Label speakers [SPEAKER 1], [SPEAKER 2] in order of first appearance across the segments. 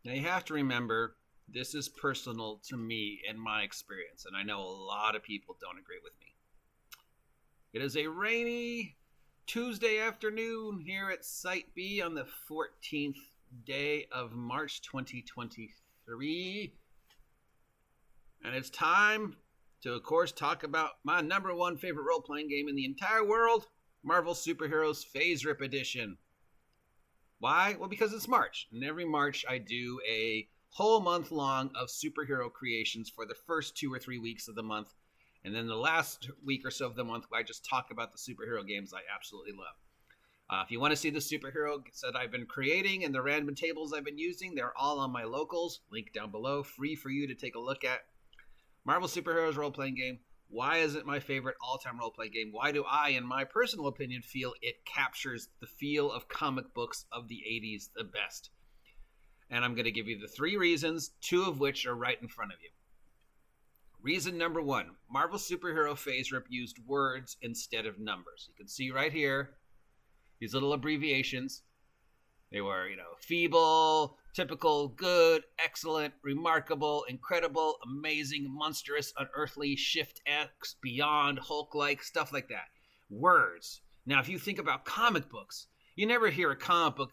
[SPEAKER 1] Now you have to remember, this is personal to me and my experience, and I know a lot of people don't agree with me. It is a rainy Tuesday afternoon here at Site B on the 14th day of March 2023. And it's time to, of course, talk about my number one favorite role-playing game in the entire world, Marvel Superheroes FASERIP Edition. Why? Well, because it's March, and every March I do a whole month long of superhero creations for the first 2 or 3 weeks of the month, and then the last week or so of the month I just talk about the superhero games I absolutely love. If you want to see the superheroes that I've been creating and the random tables I've been using, they're all on my locals, link down below, free for you to take a look at. Marvel Superheroes role-playing game. Why is it my favorite all-time role-playing game? Why do I, in my personal opinion, feel it captures the feel of comic books of the 80s the best? And I'm going to give you the 3 reasons, 2 of which are right in front of you. Reason number 1, Marvel Superhero FASERIP used words instead of numbers. You can see right here, these little abbreviations. They were, feeble, typical, good, excellent, remarkable, incredible, amazing, monstrous, unearthly, shift X, beyond, Hulk-like, stuff like that. Words. Now, if you think about comic books, you never hear a comic book,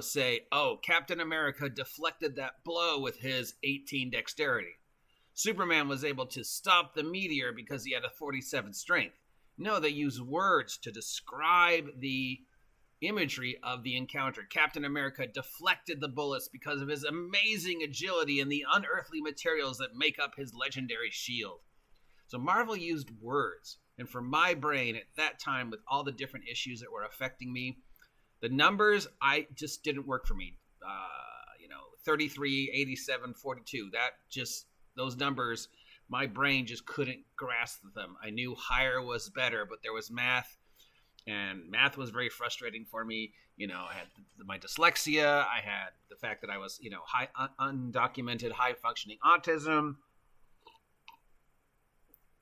[SPEAKER 1] say, oh, Captain America deflected that blow with his 18 dexterity. Superman was able to stop the meteor because he had a 47 strength. No, they use words to describe the imagery of the encounter. Captain America deflected the bullets because of his amazing agility and the unearthly materials that make up his legendary shield. So Marvel used words. And for my brain at that time, with all the different issues that were affecting me, the numbers, I just didn't work for me. 33, 87, 42. Those numbers, my brain just couldn't grasp them. I knew higher was better, but there was math. And math was very frustrating for me. I had my dyslexia. I had the fact that I was, undocumented, high-functioning autism.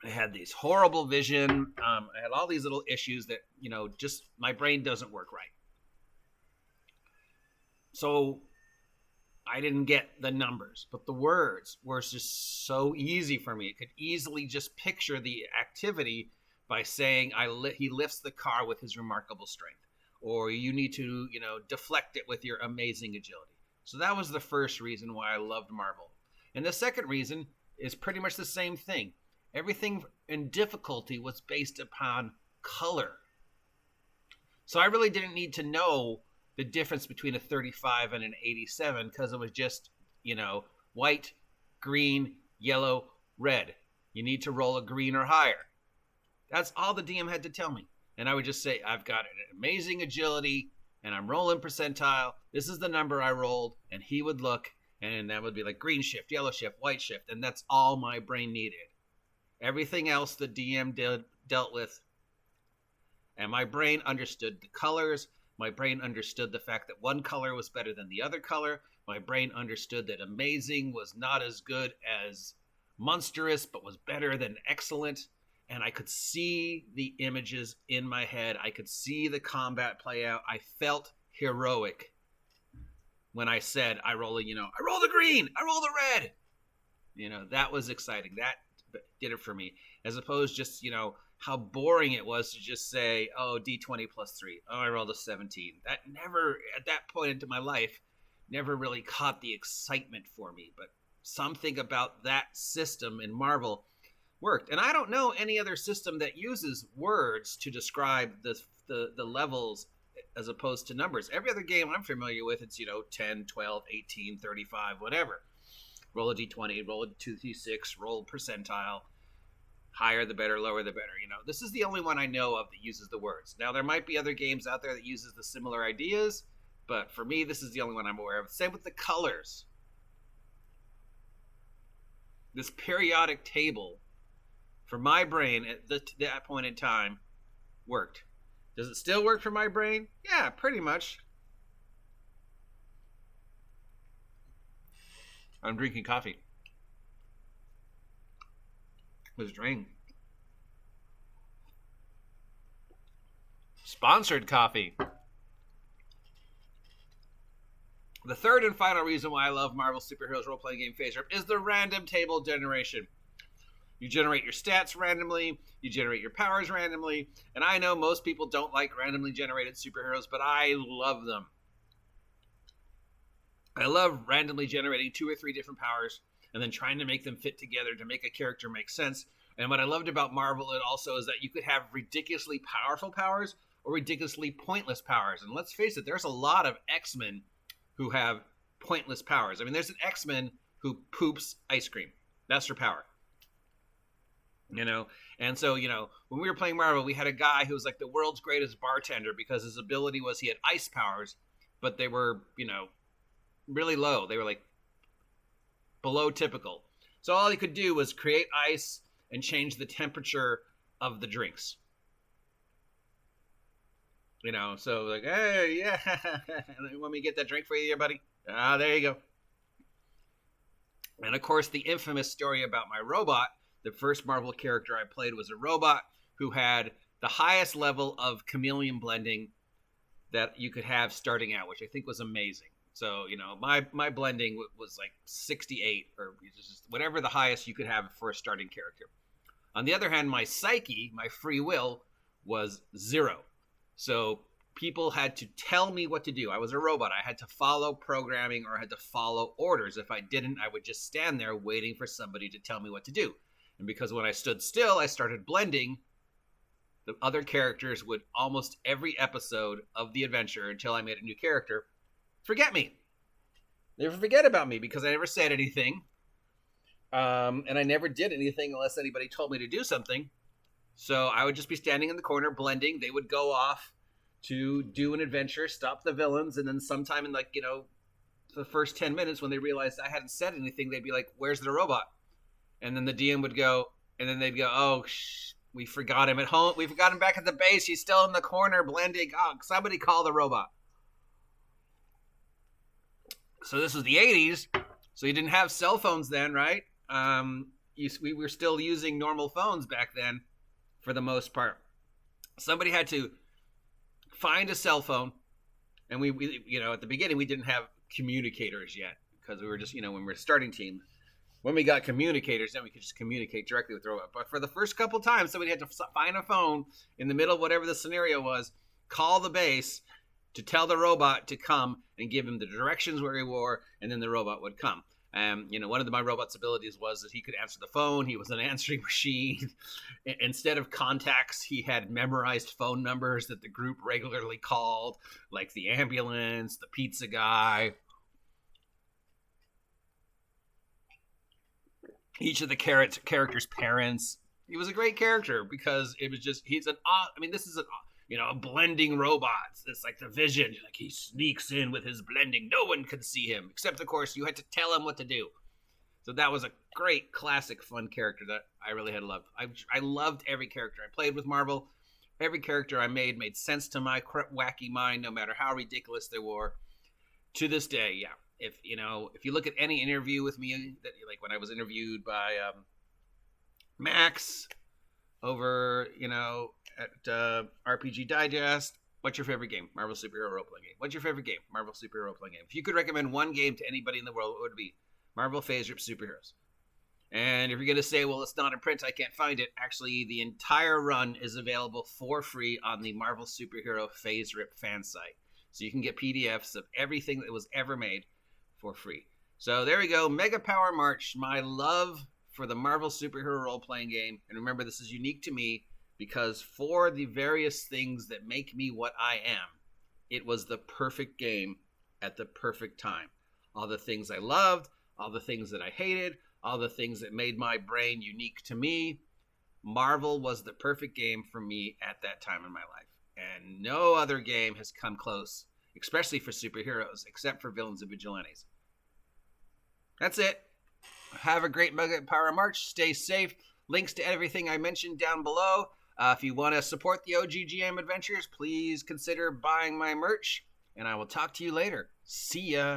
[SPEAKER 1] I had these horrible vision. I had all these little issues that, just my brain doesn't work right. So I didn't get the numbers, but the words were just so easy for me. I could easily just picture the activity by saying he lifts the car with his remarkable strength, or you need to, deflect it with your amazing agility. So that was the first reason why I loved Marvel. And the second reason is pretty much the same thing. Everything in difficulty was based upon color. So I really didn't need to know the difference between a 35 and an 87 because it was just, white, green, yellow, red. You need to roll a green or higher. That's all the DM had to tell me. And I would just say, I've got an amazing agility, and I'm rolling percentile. This is the number I rolled. And he would look, and that would be like green shift, yellow shift, white shift. And that's all my brain needed. Everything else the DM dealt with. And my brain understood the colors. My brain understood the fact that one color was better than the other color. My brain understood that amazing was not as good as monstrous, but was better than excellent. And I could see the images in my head. I could see the combat play out. I felt heroic when I said, I roll the green, I roll the red. That was exciting. That did it for me. As opposed just, how boring it was to just say, oh, D20 plus 3. Oh, I rolled a 17. That never, at that point into my life, never really caught the excitement for me. But something about that system in Marvel worked. And I don't know any other system that uses words to describe the levels as opposed to numbers. Every other game I'm familiar with, it's, 10, 12, 18, 35, whatever. Roll a D20, roll a 2d6, roll percentile. Higher the better, lower the better. This is the only one I know of that uses the words. Now, there might be other games out there that uses the similar ideas, but for me, this is the only one I'm aware of. Same with the colors. This periodic table, for my brain at that point in time, worked. Does it still work for my brain? Yeah, pretty much. I'm drinking coffee. Was drink. Sponsored coffee. The third and final reason why I love Marvel Superheroes role-playing game FASERIP is the random table generation. You generate your stats randomly, you generate your powers randomly, and I know most people don't like randomly generated superheroes, but I love them. I love randomly generating 2 or 3 different powers and then trying to make them fit together to make a character make sense. And what I loved about Marvel it also is that you could have ridiculously powerful powers or ridiculously pointless powers. And let's face it, there's a lot of X-Men who have pointless powers. I mean, there's an X-Men who poops ice cream. That's her power. You know, and so, you know, when we were playing Marvel, we had a guy who was like the world's greatest bartender because his ability was he had ice powers, but they were, you know, really low. They were like below typical. So all he could do was create ice and change the temperature of the drinks. You know, so like, hey, yeah, let me get that drink for you here, buddy. Ah, there you go. And of course, the infamous story about my robot. The first Marvel character I played was a robot who had the highest level of chameleon blending that you could have starting out, which I think was amazing. So, you know, my blending was like 68 or just whatever the highest you could have for a starting character. On the other hand, my psyche, my free will, was 0. So people had to tell me what to do. I was a robot. I had to follow programming or I had to follow orders. If I didn't, I would just stand there waiting for somebody to tell me what to do. And because when I stood still, I started blending, the other characters would almost every episode of the adventure until I made a new character forget me. They would forget about me because I never said anything. And I never did anything unless anybody told me to do something. So I would just be standing in the corner blending. They would go off to do an adventure, stop the villains, and then sometime in like, you know, the first 10 minutes when they realized I hadn't said anything, they'd be like, where's the robot? And then the DM would go, and then they'd go, oh, we forgot him at home. We forgot him back at the base. He's still in the corner blending. Oh, somebody call the robot. So this was the 80s, so you didn't have cell phones then, right? We were still using normal phones back then for the most part. Somebody had to find a cell phone, and we you know, at the beginning we didn't have communicators yet because we were just, you know, when we were starting team. When we got communicators, then we could just communicate directly with the robot. But for the first couple times, somebody had to find a phone in the middle of whatever the scenario was, call the base to tell the robot to come and give him the directions where he were, and then the robot would come. You know, one of my robot's abilities was that he could answer the phone. He was an answering machine. Instead of contacts, he had memorized phone numbers that the group regularly called, like the ambulance, the pizza guy. Each of the characters' parents. He was a great character because it was just, this is a blending robot. It's like the Vision. Like he sneaks in with his blending. No one could see him, except of course you had to tell him what to do. So that was a great, classic, fun character that I really had loved. I loved every character I played with Marvel. Every character I made sense to my wacky mind, no matter how ridiculous they were. To this day, yeah. If you look at any interview with me, that like when I was interviewed by Max over, at RPG Digest, what's your favorite game? Marvel Superhero Role-Playing Game. What's your favorite game? Marvel Superhero Role-Playing Game. If you could recommend one game to anybody in the world, what would it be? Marvel FASERIP Superheroes. And if you're going to say, well, it's not in print, I can't find it. Actually, the entire run is available for free on the Marvel Superhero FASERIP fan site. So you can get PDFs of everything that was ever made for free. So there we go. Mega Power March, my love for the Marvel Superhero Role-Playing Game. And remember, this is unique to me because for the various things that make me what I am, it was the perfect game at the perfect time. All the things I loved, all the things that I hated, all the things that made my brain unique to me. Marvel was the perfect game for me at that time in my life. And no other game has come close, especially for superheroes, except for villains and vigilantes. That's it. Have a great Mega Power March. Stay safe. Links to everything I mentioned down below. If you want to support the OGGM adventures, please consider buying my merch. And I will talk to you later. See ya.